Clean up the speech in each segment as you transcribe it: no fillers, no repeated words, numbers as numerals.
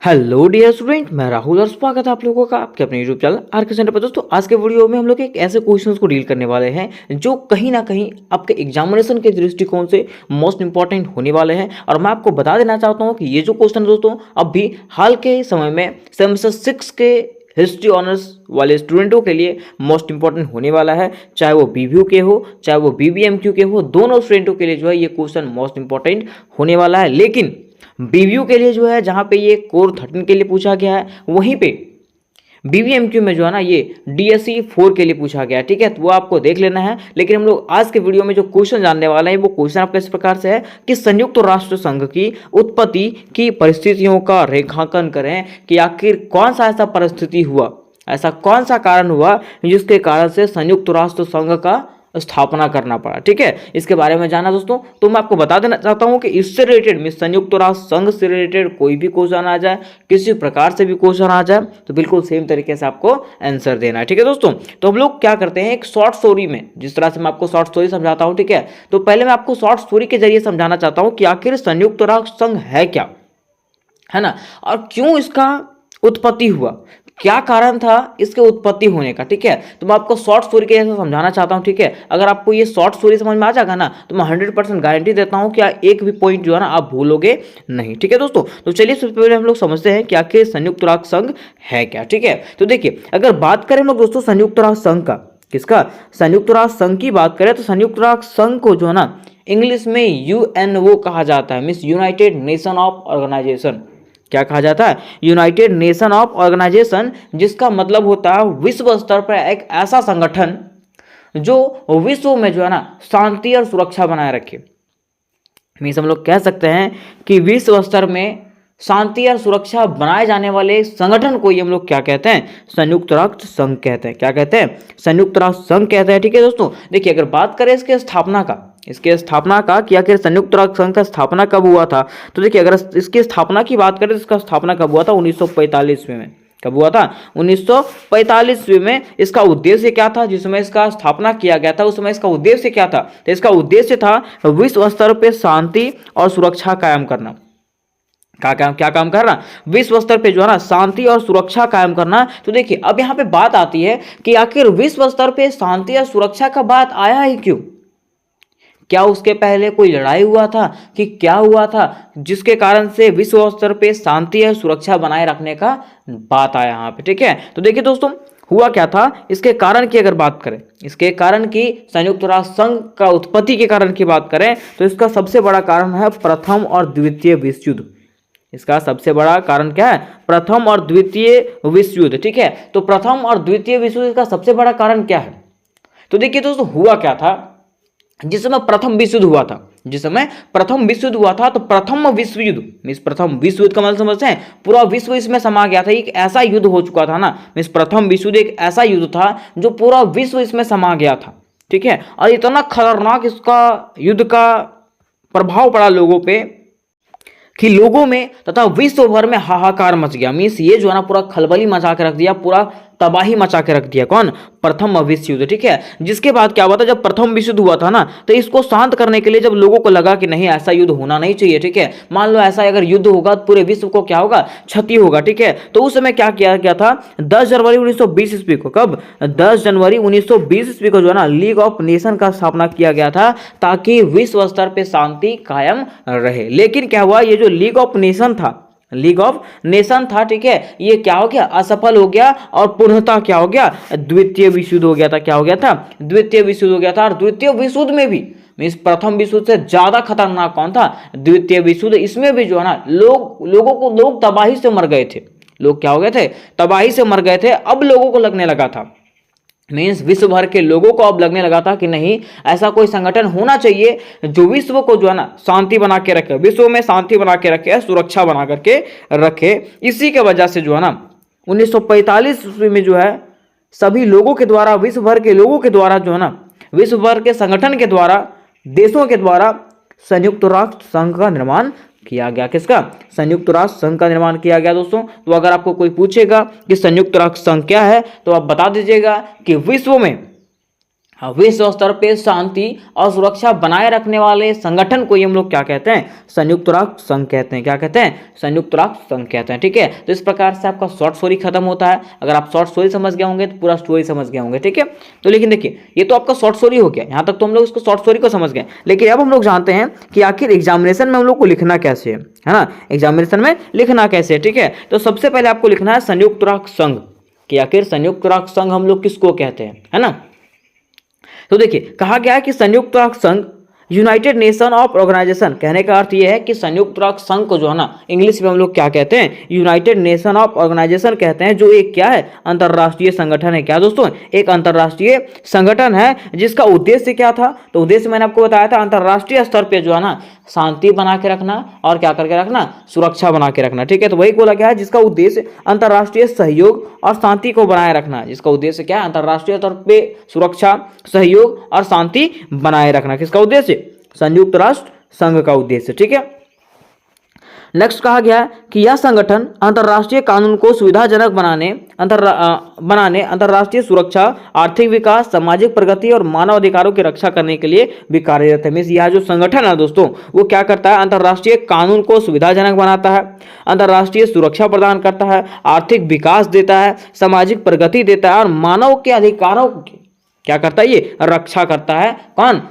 Hello dear student, मैं राहुल और स्वागत है आप लोगों का आपके अपने यूट्यूब चैनल आरके सेंटर पर। दोस्तों, आज के वीडियो में हम लोग एक ऐसे क्वेश्चंस को डील करने वाले हैं जो कहीं ना कहीं आपके एग्जामिनेशन के दृष्टिकोण से मोस्ट इंपॉर्टेंट होने वाले हैं। और मैं आपको बता देना चाहता हूं कि ये जो क्वेश्चन दोस्तों अभी हाल के समय में सेमेस्टर 6 के हिस्ट्री ऑनर्स वाले स्टूडेंटों के लिए मोस्ट इंपॉर्टेंट होने वाला है। चाहे वो बीवीयू के हो, चाहे वो बीबीएमक्यू के हो, दोनों स्टूडेंटों के लिए जो है ये क्वेश्चन मोस्ट इंपॉर्टेंट होने वाला है। लेकिन बीवीयू के लिए जो है, जहां पे ये कोर 13 के लिए पूछा गया है, वहीं पे बीबीएमक्यू में जो है ना ये डीएससी 4 के लिए पूछा गया है। ठीक है, तो वो आपको देख लेना है। लेकिन हम लोग आज के वीडियो में जो क्वेश्चन जानने वाले हैं वो क्वेश्चन आपका इस प्रकार से है कि संयुक्त राष्ट्र संघ की उत्पत्ति की परिस्थितियों का रेखांकन करें कि आखिर कौन सा ऐसा परिस्थिति हुआ, ऐसा कौन सा कारण हुआ जिसके कारण से संयुक्त राष्ट्र संघ का स्थापना करना पड़ा। ठीक है, इसके बारे में जाना दोस्तों, तो मैं आपको बता देना चाहता हूं कि इससे रिलेटेड में संयुक्त राष्ट्र संघ से रिलेटेड कोई भी क्वेश्चन आ जाए, किसी प्रकार से भी क्वेश्चन आ जाए, तो बिल्कुल सेम तरीके से आपको आंसर देना है। ठीक है दोस्तों, तो हम लोग क्या करते हैं, एक शॉर्ट स्टोरी में, जिस तरह से मैं आपको शॉर्ट स्टोरी समझाता हूं, ठीक है, तो पहले मैं आपको शॉर्ट स्टोरी के जरिए समझाना चाहता हूं कि आखिर संयुक्त राष्ट्र संघ है क्या, है ना, और क्यों इसका उत्पत्ति हुआ, क्या कारण था इसके उत्पत्ति होने का। ठीक है, तो मैं आपको शॉर्ट स्टोरी के जैसे समझाना चाहता हूं। ठीक है, अगर आपको ये शॉर्ट स्टोरी समझ में आ जाएगा ना, तो मैं 100% गारंटी देता हूं कि एक भी पॉइंट जो है ना आप भूलोगे नहीं। ठीक है दोस्तों, तो चलिए सबसे पहले हम लोग समझते हैं कि आखिर संयुक्त राष्ट्र संघ है क्या। ठीक है, तो देखिए, अगर बात करें हम लोग दोस्तों संयुक्त राष्ट्र संघ का, किसका, संयुक्त राष्ट्र संघ की बात करें, तो संयुक्त राष्ट्र संघ को जो है ना इंग्लिश में यूएनओ कहा जाता है, means United Nation of organisation. क्या कहा जाता है, यूनाइटेड नेशन ऑफ ऑर्गेनाइजेशन, जिसका मतलब होता है विश्व स्तर पर एक ऐसा संगठन जो विश्व में जो है ना शांति और सुरक्षा बनाए रखे। मीन्स हम लोग कह सकते हैं कि विश्व स्तर में शांति और सुरक्षा बनाए जाने वाले संगठन को ही हम लोग क्या कहते हैं, संयुक्त राष्ट्र संघ कहते हैं। क्या कहते हैं, संयुक्त राष्ट्र संघ कहते हैं। ठीक है दोस्तों, देखिए, अगर बात करें इसके स्थापना का, कि आखिर संयुक्त राष्ट्र संघ का स्थापना कब हुआ था, तो देखिए, अगर इसकी स्थापना की बात करें तो इसका स्थापना कब हुआ था, 1945 में। कब हुआ था, 1945 में। इसका उद्देश्य क्या था, जिस समय इसका स्थापना किया गया था उस समय इसका उद्देश्य क्या था, तो इसका उद्देश्य था विश्व स्तर पर शांति और सुरक्षा कायम करना। क्या काम करना, विश्व स्तर पे जो है ना शांति और सुरक्षा कायम करना। तो देखिए, अब यहाँ पे बात आती है कि आखिर विश्व स्तर पे शांति और सुरक्षा का बात आया ही क्यों, क्या उसके पहले कोई लड़ाई हुआ था, कि क्या हुआ था जिसके कारण से विश्व स्तर पे शांति और सुरक्षा बनाए रखने का बात आया यहाँ पे। ठीक है, तो देखिए दोस्तों, हुआ क्या था, इसके कारण की अगर बात करें, इसके कारण की संयुक्त राष्ट्र संघ का उत्पत्ति के कारण की बात करें, तो इसका सबसे बड़ा कारण है प्रथम और द्वितीय विश्व युद्ध। इसका सबसे बड़ा कारण क्या है, प्रथम और द्वितीय विश्व युद्ध। ठीक है, तो प्रथम और द्वितीय विश्व युद्ध का सबसे बड़ा कारण क्या है, तो देखिए दोस्तों, हुआ क्या था, जिस समय प्रथम विश्व युद्ध हुआ था, तो प्रथम विश्व युद्ध मीन्स प्रथम विश्व युद्ध का मतलब समझते हैं, पूरा विश्व इसमें समा गया था। एक ऐसा युद्ध हो चुका था ना, मीन्स प्रथम विश्व युद्ध एक ऐसा युद्ध था जो पूरा विश्व इसमें समा गया था। ठीक है, और इतना खतरनाक इसका युद्ध का प्रभाव पड़ा लोगों पे कि लोगों में तथा विश्व भर में हाहाकार मच गया। मीन्स ये जो है ना पूरा खलबली मचा के रख दिया, पूरा तबाही मचा के रख दिया। कौन, प्रथम विश्व युद्ध। ठीक है, जिसके बाद क्या हुआ था, जब प्रथम विश्व युद्ध हुआ था ना, तो इसको शांत करने के लिए जब लोगों को लगा कि नहीं, ऐसा युद्ध होना नहीं चाहिए, ठीक है, मान लो ऐसा अगर युद्ध होगा तो पूरे विश्व को क्या होगा, क्षति होगा। ठीक है, तो उस समय क्या किया गया था, 10 जनवरी 1920 ईस्वी को, कब, 10 जनवरी 1920 ईस्वी को जो है ना लीग ऑफ नेशन का स्थापना किया गया था, ताकि विश्व स्तर पर शांति कायम रहे। लेकिन क्या हुआ, ये जो लीग ऑफ नेशन था, ठीक है, ये क्या हो गया, असफल हो गया, और पूर्णतः क्या हो गया, द्वितीय विश्व युद्ध हो गया था। क्या हो गया था, द्वितीय विश्व युद्ध हो गया था। और द्वितीय विश्व युद्ध में भी मीन्स प्रथम विश्व युद्ध से ज्यादा खतरनाक कौन था, द्वितीय विश्व युद्ध। इसमें भी जो है ना लोग तबाही से मर गए थे। लोग क्या हो गए थे, तबाही से मर गए थे। अब लोगों को लगने लगा था, मीन्स विश्व भर के लोगों को अब लगने लगा था कि नहीं, ऐसा कोई संगठन होना चाहिए जो विश्व को जो है ना शांति बना के रखे, विश्व में शांति बना के रखे, सुरक्षा बना करके रखे। इसी के वजह से जो है ना 1945 में जो है सभी लोगों के द्वारा, विश्व भर के लोगों के द्वारा जो है ना, विश्व भर के संगठन के द्वारा, देशों के द्वारा संयुक्त राष्ट्र संघ का निर्माण किया गया। किसका, संयुक्त राष्ट्र संघ का निर्माण किया गया दोस्तों। तो अगर आपको कोई पूछेगा कि संयुक्त राष्ट्र संघ क्या है, तो आप बता दीजिएगा कि विश्व में विश्व स्तर पे शांति और सुरक्षा बनाए रखने वाले संगठन को ही हम लोग क्या कहते हैं, संयुक्त राष्ट्र संघ कहते हैं। क्या कहते हैं, संयुक्त राष्ट्र संघ कहते हैं। ठीक है, तो इस प्रकार से आपका शॉर्ट स्टोरी खत्म होता है। अगर आप शॉर्ट स्टोरी समझ गए होंगे तो पूरा स्टोरी समझ गए होंगे। ठीक है, तो लेकिन देखिए ये तो आपका शॉर्ट स्टोरी हो गया, यहाँ तक तो हम लोग इसको शॉर्ट स्टोरी को समझ गए। लेकिन अब हम लोग जानते हैं कि आखिर एग्जामिनेशन में हम लोग को लिखना कैसे है ना, एग्जामिनेशन में लिखना कैसे है। ठीक है, तो सबसे पहले आपको लिखना है संयुक्त राष्ट्र संघ, कि आखिर संयुक्त राष्ट्र संघ हम लोग किसको कहते हैं, है ना। तो देखिए कहा गया है कि संयुक्त राष्ट्र संघ यूनाइटेड नेशन ऑफ ऑर्गेनाइजेशन, कहने का अर्थ यह है कि संयुक्त राष्ट्र संघ को जो है ना इंग्लिश में हम लोग क्या कहते हैं, यूनाइटेड नेशन ऑफ ऑर्गेनाइजेशन कहते हैं, जो एक क्या है, अंतरराष्ट्रीय संगठन है। क्या दोस्तों, एक अंतरराष्ट्रीय संगठन है जिसका उद्देश्य क्या था, तो उद्देश्य मैंने आपको बताया था अंतरराष्ट्रीय स्तर पर जो है ना शांति बना के रखना और क्या करके रखना, सुरक्षा बना के रखना। ठीक है, तो वही बोला गया है जिसका उद्देश्य अंतरराष्ट्रीय सहयोग और शांति को बनाए रखना, जिसका उद्देश्य क्या है, अंतरराष्ट्रीय स्तर पे सुरक्षा, सहयोग और शांति बनाए रखना। किसका उद्देश्य, संयुक्त राष्ट्र संघ का उद्देश्य। ठीक है, नेक्स्ट कहा गया कि यह संगठन अंतर्राष्ट्रीय कानून को सुविधाजनक बनाने, अंतर्राष्ट्रीय सुरक्षा, आर्थिक विकास, सामाजिक प्रगति और मानव अधिकारों की रक्षा करने के लिए भी कार्यरत है। मीन्स यह जो संगठन है दोस्तों वो क्या करता है, अंतर्राष्ट्रीय कानून को सुविधाजनक बनाता है, अंतर्राष्ट्रीय सुरक्षा प्रदान करता है, आर्थिक विकास देता है, सामाजिक प्रगति देता है और मानव के अधिकारों की क्या करता है, ये रक्षा करता है। कौन,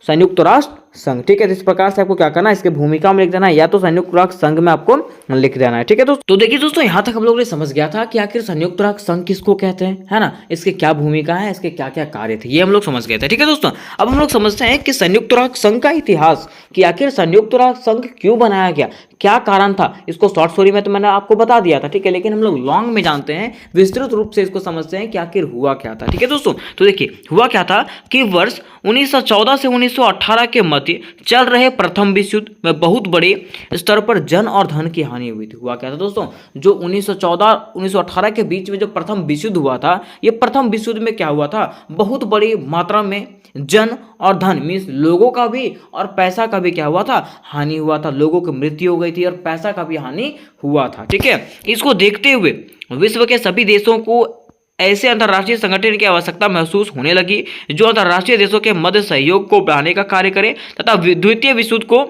संयुक्त राष्ट्र संघ। ठीक है, तो इस प्रकार से आपको क्या करना है, इसके भूमिका में लिख देना है या तो संयुक्त राष्ट्र संघ में आपको लिख देना है। ठीक है दोस्तों, तो देखिए दोस्तों यहाँ तक हम लोग ने समझ गया था कि आखिर संयुक्त राष्ट्र संघ किसको कहते हैं, है ना, इसके क्या भूमिका है, इसके क्या क्या कार्य थे, ये हम लोग समझ गए थे। ठीक है दोस्तों, अब हम लोग समझते हैं कि संयुक्त राष्ट्र संघ का इतिहास, कि आखिर संयुक्त राष्ट्र संघ क्यों बनाया गया, क्या कारण था। इसको शॉर्ट स्टोरी में तो मैंने आपको बता दिया था। ठीक है, लेकिन हम लोग लॉन्ग में जानते हैं, विस्तृत रूप से इसको समझते हैं कि आखिर हुआ क्या था। ठीक है दोस्तों, तो देखिए हुआ क्या था कि वर्ष 1914 से 1918 के मध्य चल रहे प्रथम विश्व युद्ध में बहुत बड़े स्तर पर जन और धन की हानि हुई थी। हुआ क्या था दोस्तों, जो 1914-1918 के बीच में जो प्रथम विश्व युद्ध हुआ था, ये प्रथम विश्व युद्ध में क्या हुआ था, बहुत बड़ी मात्रा में जन और धन मीन्स लोगों का भी और पैसा का भी क्या हुआ था, हानि हुआ था। लोगों की मृत्यु हो गई थी और पैसा का भी हानि हुआ था। ठीक है, इसको देखते हुए विश्व के सभी देशों को ऐसे अंतर्राष्ट्रीय संगठन की आवश्यकता महसूस होने लगी जो अंतर्राष्ट्रीय देशों के मध्य सहयोग को बढ़ाने का कार्य करे तथा द्वितीय विश्व युद्ध को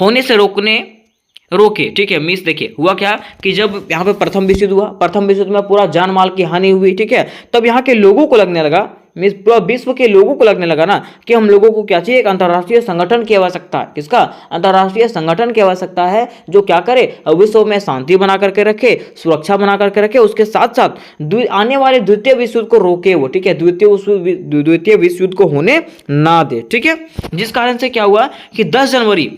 होने से रोके। ठीक है, मीन्स देखिए हुआ क्या कि जब यहाँ पे प्रथम विश्व युद्ध हुआ, प्रथम विश्व युद्ध में पूरा जान माल की हानि हुई। ठीक है, तब यहाँ के लोगों को लगने लगा, मीन्स पूरा विश्व के लोगों को लगने लगा ना कि हम लोगों को क्या चाहिए, एक अंतर्राष्ट्रीय संगठन की आवश्यकता है। किसका, अंतर्राष्ट्रीय संगठन की आवश्यकता है जो क्या करे, विश्व में शांति बना करके रखे, सुरक्षा बना करके रखे, उसके साथ साथ आने वाले द्वितीय विश्व युद्ध को रोके वो। ठीक है, द्वितीय विश्व युद्ध को होने ना दे। ठीक है, जिस कारण से क्या हुआ कि 10 जनवरी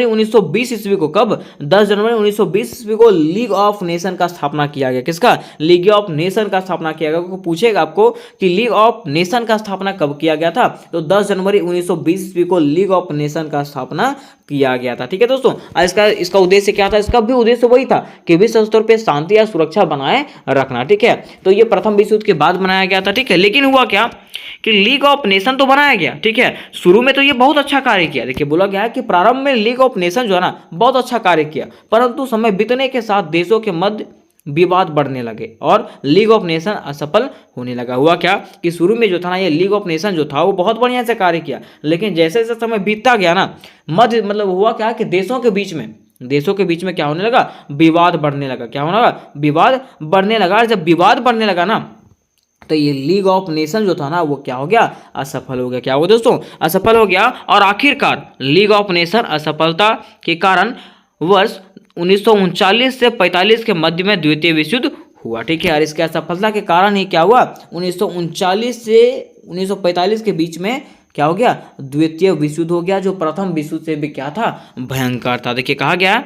1920 ईस्वी को, कब, 10 जनवरी 1920 ईस्वी को लीग ऑफ नेशन का स्थापना किया गया। किसका, लीग ऑफ नेशन का स्थापना किया गया। पूछेगा आपको कि लीग ऑफ नेशन का स्थापना कब किया गया था, तो 10 जनवरी 1920 ईस्वी को लीग ऑफ नेशन का स्थापना किया गया था। ठीक है दोस्तों, इसका उद्देश्य क्या था, इसका भी उद्देश्य वही था कि विश्व स्तर पर शांति और सुरक्षा बनाए रखना। ठीक है, तो ये प्रथम विश्व युद्ध के बाद बनाया गया था। ठीक है, लेकिन हुआ क्या कि लीग ऑफ नेशन तो बनाया गया। ठीक है, शुरू में तो ये बहुत अच्छा कार्य किया। देखिए बोला गया है कि प्रारंभ में लीग ऑफ नेशन जो है ना बहुत अच्छा कार्य किया, परंतु समय बीतने के साथ देशों के मध्य विवाद बढ़ने लगे और लीग ऑफ नेशन असफल होने लगा। हुआ क्या कि शुरू में जो था ना ये लीग ऑफ नेशन जो था वो बहुत बढ़िया से कार्य किया, लेकिन जैसे जैसे समय बीतता गया ना मतलब हुआ क्या कि देशों के बीच में क्या होने लगा, विवाद बढ़ने लगा। क्या होने लगा, विवाद बढ़ने लगा। जब विवाद बढ़ने लगा ना तो ये लीग ऑफ नेशन जो था ना वो क्या हो गया, असफल हो गया। क्या हो गया दोस्तों, असफल हो गया। और आखिरकार लीग ऑफ नेशन असफलता के कारण वर्ष 1939 से 45 के मध्य में द्वितीय विश्व युद्ध हुआ। ठीक है, और इसके असफलता के कारण ही क्या हुआ, 1939 से 1945 के बीच में क्या हो गया, द्वितीय विश्व युद्ध हो गया, जो प्रथम विश्व युद्ध से भी क्या था, भयंकर था। देखिए कहा गया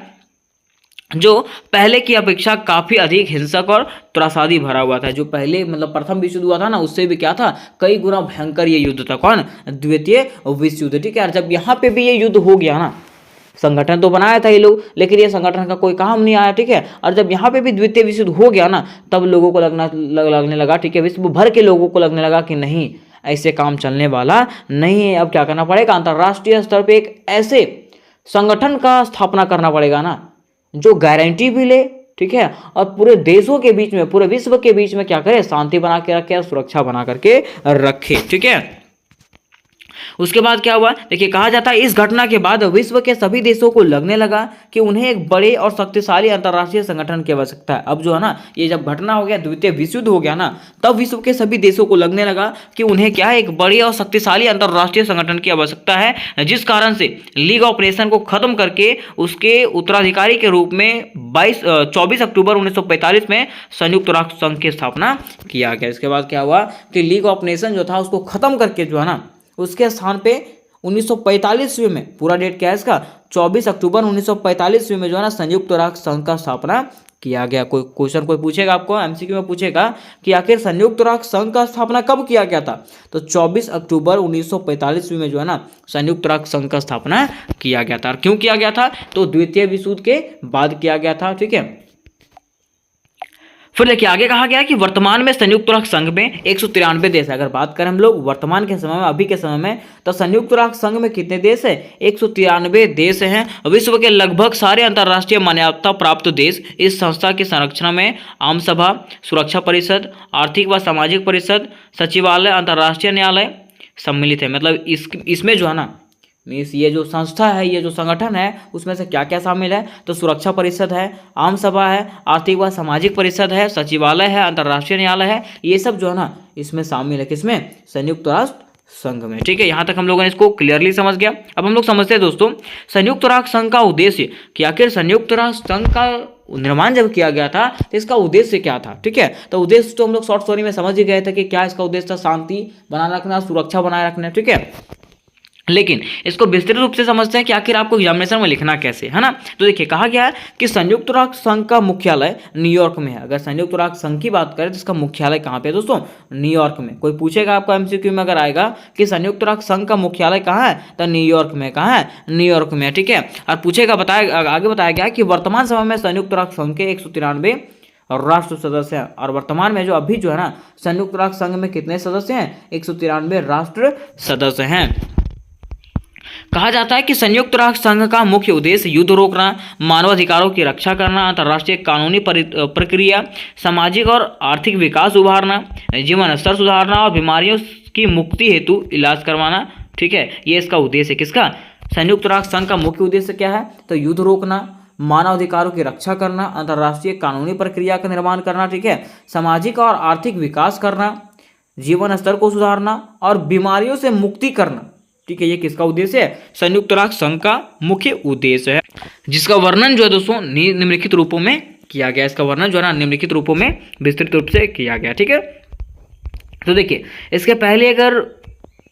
जो पहले की अपेक्षा काफी अधिक हिंसक और त्रासदी भरा हुआ था। जो पहले मतलब प्रथम विश्व युद्ध हुआ था ना उससे भी क्या था, कई गुना भयंकर ये युद्ध था। कौन, द्वितीय विश्व युद्ध। ठीक है, जब यहाँ पे भी ये युद्ध हो गया ना, संगठन तो बनाया था ये लोग, लेकिन ये संगठन का कोई काम नहीं आया। ठीक है, और जब यहाँ पे भी द्वितीय विश्व युद्ध हो गया ना तब लोगों को लगने लगा, ठीक है, विश्व भर के लोगों को लगने लगा कि नहीं ऐसे काम चलने वाला नहीं है। अब क्या करना पड़ेगा, अंतर्राष्ट्रीय स्तर पर एक ऐसे संगठन का स्थापना करना पड़ेगा ना जो गारंटी भी ले, ठीक है, और पूरे देशों के बीच में, पूरे विश्व के बीच में क्या करे, शांति बना के रखे और सुरक्षा बना करके रखे। ठीक है, उसके बाद क्या हुआ, देखिए कहा जाता है इस घटना के बाद विश्व के सभी देशों को लगने लगा कि उन्हें एक बड़े और शक्तिशाली अंतर्राष्ट्रीय संगठन की आवश्यकता है। अब जो है ना, ये जब घटना हो गया, द्वितीय विश्व युद्ध हो गया ना, तब विश्व के सभी देशों को लगने लगा कि उन्हें क्या है, एक बड़े और शक्तिशाली अंतर्राष्ट्रीय संगठन की आवश्यकता है, जिस कारण से लीग ऑफ नेशन को खत्म करके उसके उत्तराधिकारी के रूप में 24 अक्टूबर 1945 में संयुक्त राष्ट्र संघ की स्थापना किया गया। इसके बाद क्या हुआ कि लीग ऑफ नेशन जो था उसको खत्म करके जो है ना, उसके स्थान पे 1945 में, पूरा डेट क्या है इसका, 24 अक्टूबर 1945 में जो है ना, संयुक्त राष्ट्र संघ का स्थापना किया गया। कोई क्वेश्चन कोई पूछेगा आपको, एमसीक्यू में पूछेगा कि आखिर संयुक्त राष्ट्र संघ का स्थापना कब किया गया था, तो 24 अक्टूबर 1945 में जो है ना, संयुक्त राष्ट्र संघ का स्थापना किया गया था। और क्यों किया गया था, तो द्वितीय विश्व युद्ध के बाद किया गया था। ठीक है, फिर देखिए आगे कहा गया कि वर्तमान में संयुक्त राष्ट्र संघ में 193 देश है। अगर बात करें हम लोग वर्तमान के समय में, अभी के समय में, तो संयुक्त राष्ट्र संघ में कितने देश है, 193 देश हैं। विश्व के लगभग सारे अंतर्राष्ट्रीय मान्यता प्राप्त देश इस संस्था की संरचना में आम सभा, सुरक्षा परिषद, आर्थिक व सामाजिक परिषद, सचिवालय, अंतर्राष्ट्रीय न्यायालय सम्मिलित है। मतलब इसमें जो है ना, मीन्स ये जो संस्था है, ये जो संगठन है, उसमें से क्या क्या शामिल है, तो सुरक्षा परिषद है, आम सभा है, आर्थिक व सामाजिक परिषद है, सचिवालय है, अंतर्राष्ट्रीय न्यायालय है, ये सब जो है ना इसमें शामिल है। किसमें, संयुक्त राष्ट्र संघ में। ठीक है, यहाँ तक हम लोगों ने इसको क्लियरली समझ गया। अब हम लोग समझते हैं दोस्तों, संयुक्त राष्ट्र संघ का उद्देश्य कि आखिर संयुक्त राष्ट्र संघ का निर्माण जब किया गया था तो इसका उद्देश्य क्या था। ठीक है, तो उद्देश्य तो हम लोग शॉर्ट स्टोरी में समझ ही गए थे कि क्या इसका उद्देश्य था, शांति बनाए रखना, सुरक्षा बनाए रखना। ठीक है, लेकिन इसको विस्तृत रूप से समझते हैं कि आखिर आपको एग्जामिनेशन में लिखना कैसे है ना। तो देखिए कहा गया है कि संयुक्त राष्ट्र संघ का मुख्यालय न्यूयॉर्क में है। अगर संयुक्त राष्ट्र संघ की बात करें तो इसका मुख्यालय कहाँ पे है दोस्तों, न्यूयॉर्क में। कोई पूछेगा आपको एमसीक्यू में अगर आएगा कि संयुक्त राष्ट्र संघ का मुख्यालय कहाँ है, तो न्यूयॉर्क में। कहाँ है, न्यूयॉर्क में। ठीक है, और पूछेगा, आगे बताया गया कि वर्तमान समय में संयुक्त राष्ट्र संघ के 193 राष्ट्र सदस्य हैं। और वर्तमान में जो अभी जो है ना, संयुक्त राष्ट्र संघ में कितने सदस्य हैं, 193 राष्ट्र सदस्य हैं। कहा जाता है कि संयुक्त राष्ट्र संघ का मुख्य उद्देश्य युद्ध रोकना, मानवाधिकारों की रक्षा करना, अंतर्राष्ट्रीय कानूनी प्रक्रिया, सामाजिक और आर्थिक विकास उभारना, जीवन स्तर सुधारना और बीमारियों की मुक्ति हेतु इलाज करवाना। ठीक है, ये इसका उद्देश्य है। किसका, संयुक्त राष्ट्र संघ का मुख्य उद्देश्य क्या है, तो युद्ध रोकना, मानवाधिकारों की रक्षा करना, अंतर्राष्ट्रीय कानूनी प्रक्रिया का निर्माण करना। ठीक है, सामाजिक और आर्थिक विकास करना, जीवन स्तर को सुधारना और बीमारियों से मुक्ति करना। ठीक है, ये किसका उद्देश्य है, संयुक्त राष्ट्र संघ का मुख्य उद्देश्य है, जिसका वर्णन जो है दोस्तों निम्नलिखित रूपों में किया गया। इसका वर्णन जो है ना निम्नलिखित रूपों में विस्तृत रूप से किया गया। ठीक है, तो देखिए इसके पहले अगर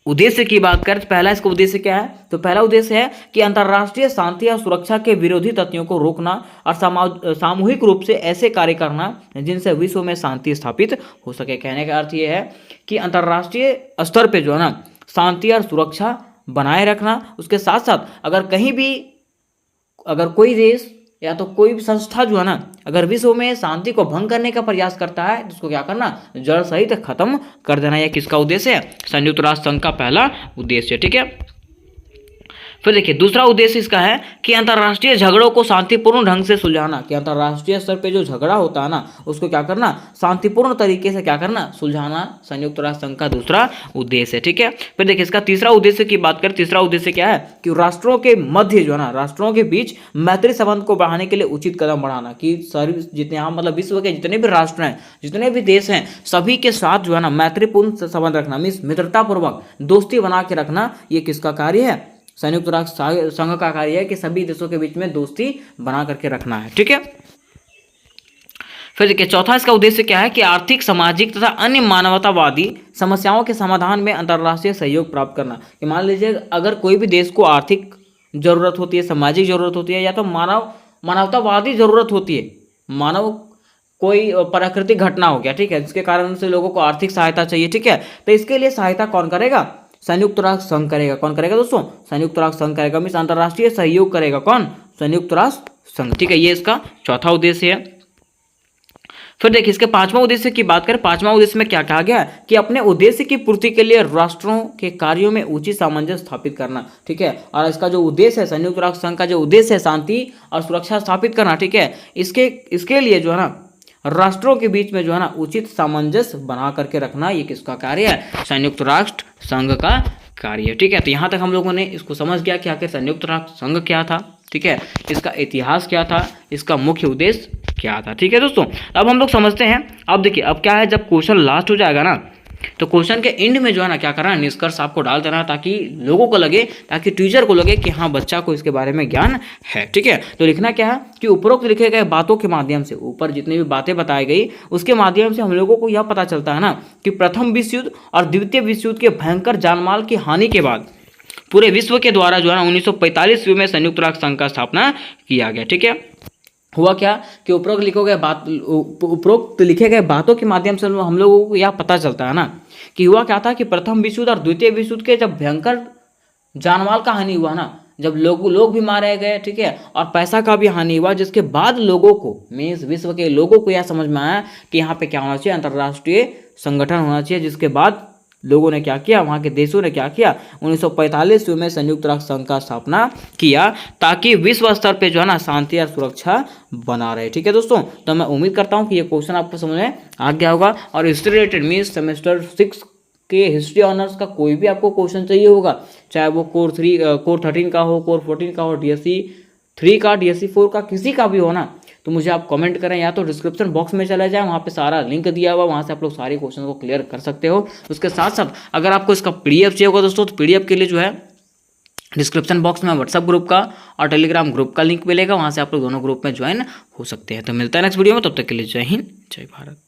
उद्देश्य की बात करें तो पहला इसका उद्देश्य क्या है, तो पहला उद्देश्य है कि अंतर्राष्ट्रीय शांति और सुरक्षा के विरोधी तत्वों को रोकना और सामूहिक रूप से ऐसे कार्य करना जिनसे विश्व में शांति स्थापित हो सके। कहने का अर्थ ये है कि अंतर्राष्ट्रीय स्तर पे जो है ना, शांति और सुरक्षा बनाए रखना, उसके साथ साथ अगर कहीं भी, अगर कोई देश या तो कोई भी संस्था जो है ना, अगर विश्व में शांति को भंग करने का प्रयास करता है तो उसको क्या करना, जड़ सहित खत्म कर देना। यह किसका उद्देश्य है, संयुक्त राष्ट्र संघ का पहला उद्देश्य। ठीक है, फिर देखिए दूसरा उद्देश्य इसका है कि अंतर्राष्ट्रीय झगड़ों को शांतिपूर्ण ढंग से सुलझाना, कि अंतर्राष्ट्रीय स्तर पे जो झगड़ा होता है ना, उसको क्या करना, शांतिपूर्ण तरीके से क्या करना, सुलझाना, संयुक्त राष्ट्र संघ का दूसरा उद्देश्य है। ठीक है, फिर देखिए इसका तीसरा उद्देश्य की बात करें, तीसरा उद्देश्य क्या है कि राष्ट्रों के मध्य जो है ना, राष्ट्रों के बीच मैत्री संबंध को बढ़ाने के लिए उचित कदम बढ़ाना, कि सारी जितने यहाँ मतलब विश्व के जितने भी राष्ट्र हैं, जितने भी देश हैं, सभी के साथ जो है ना मैत्रीपूर्ण संबंध रखना, मीन्स मित्रतापूर्वक दोस्ती बना के रखना, ये किसका कार्य है, संयुक्त राष्ट्र संघ का कार्य है कि सभी देशों के बीच में दोस्ती बना करके रखना है। ठीक है, फिर देखिए चौथा इसका उद्देश्य क्या है कि आर्थिक, सामाजिक तथा अन्य मानवतावादी समस्याओं के समाधान में अंतर्राष्ट्रीय सहयोग प्राप्त करना। कि मान लीजिए अगर कोई भी देश को आर्थिक जरूरत होती है, सामाजिक जरूरत होती है, या तो मानवतावादी जरूरत होती है, मानव कोई प्राकृतिक घटना हो गया, ठीक है, जिसके कारण से लोगों को आर्थिक सहायता चाहिए। ठीक है, तो इसके लिए सहायता कौन करेगा, संयुक्त राष्ट्र संघ करेगा। कौन करेगा दोस्तों, संयुक्त राष्ट्र संघ करेगा, मीन्स अंतर्राष्ट्रीय सहयोग करेगा कौन, संयुक्त राष्ट्र संघ। ठीक है, ये इसका चौथा उद्देश्य है। फिर देखिए इसके पांचवा उद्देश्य की बात करें, पांचवा उद्देश्य में क्या कहा गया कि अपने उद्देश्य की पूर्ति के लिए राष्ट्रों के कार्यों में उचित सामंजस्य स्थापित करना, ठीक है। और इसका जो उद्देश्य है, संयुक्त राष्ट्र संघ का जो उद्देश्य है शांति और सुरक्षा स्थापित करना, ठीक है। इसके लिए जो है ना राष्ट्रों के बीच में जो है ना उचित सामंजस्य बना करके रखना, ये किसका कार्य है? संयुक्त राष्ट्र संघ का कार्य है, ठीक है। तो यहाँ तक हम लोगों ने इसको समझ गया कि आखिर संयुक्त राष्ट्र संघ क्या था, ठीक है, इसका इतिहास क्या था, इसका मुख्य उद्देश्य क्या था, ठीक है दोस्तों। अब हम लोग समझते हैं। अब देखिए अब क्या है, जब क्वेश्चन लास्ट हो जाएगा ना तो क्वेश्चन के एंड में जो है ना क्या करना है, निष्कर्ष आपको डाल देना, ताकि लोगों को लगे, ताकि टीचर को लगे कि हाँ बच्चा को इसके बारे में ज्ञान है, ठीक है। तो लिखना क्या है कि उपरोक्त लिखे गए बातों के माध्यम से, ऊपर जितनी भी बातें बताई गई उसके माध्यम से हम लोगों को यह पता चलता है ना कि प्रथम विश्व युद्ध और द्वितीय विश्व युद्ध के भयंकर जानमाल की हानि के बाद पूरे विश्व के द्वारा जो है ना 1945 में संयुक्त राष्ट्र संघ का स्थापना किया गया, ठीक है। हुआ क्या कि उपरोक्त लिखे गए बातों के माध्यम से हम लोगों को यह पता चलता है ना कि हुआ क्या था कि प्रथम विश्व युद्ध और द्वितीय विश्व युद्ध के जब भयंकर जानमाल का हानि हुआ ना, जब लोग भी मारे गए, ठीक है, और पैसा का भी हानि हुआ, जिसके बाद लोगों को, मीन्स विश्व के लोगों को यह समझ में आया कि यहाँ पे क्या होना चाहिए, अंतर्राष्ट्रीय संगठन होना चाहिए। जिसके बाद लोगों ने क्या किया, वहाँ के देशों ने क्या किया, 1945 में संयुक्त राष्ट्र संघ का स्थापना किया, ताकि विश्व स्तर पे जो है ना शांति और सुरक्षा बना रहे, ठीक है दोस्तों। तो मैं उम्मीद करता हूँ कि ये क्वेश्चन आपको समझ में आ गया होगा। और हिस्ट्री रिलेटेड मीन्स सेमेस्टर 6 के हिस्ट्री ऑनर्स का कोई भी आपको क्वेश्चन चाहिए होगा, चाहे वो कोर 13 का हो, कोर 14 का हो, DSC 3 का, DSC 4 का, किसी का भी हो ना, तो मुझे आप कमेंट करें, या तो डिस्क्रिप्शन बॉक्स में चला जाए, वहाँ पे सारा लिंक दिया हुआ, वहाँ से आप लोग सारे क्वेश्चन को क्लियर कर सकते हो। उसके साथ साथ अगर आपको इसका PDF चाहिए होगा दोस्तों, तो PDF के लिए जो है डिस्क्रिप्शन बॉक्स में व्हाट्सएप ग्रुप का और टेलीग्राम ग्रुप का लिंक मिलेगा, वहाँ से आप लोग दोनों ग्रुप में ज्वाइन हो सकते हैं। तो मिलता है नेक्स्ट वीडियो में, तब तक के लिए जय हिंद, जय भारत।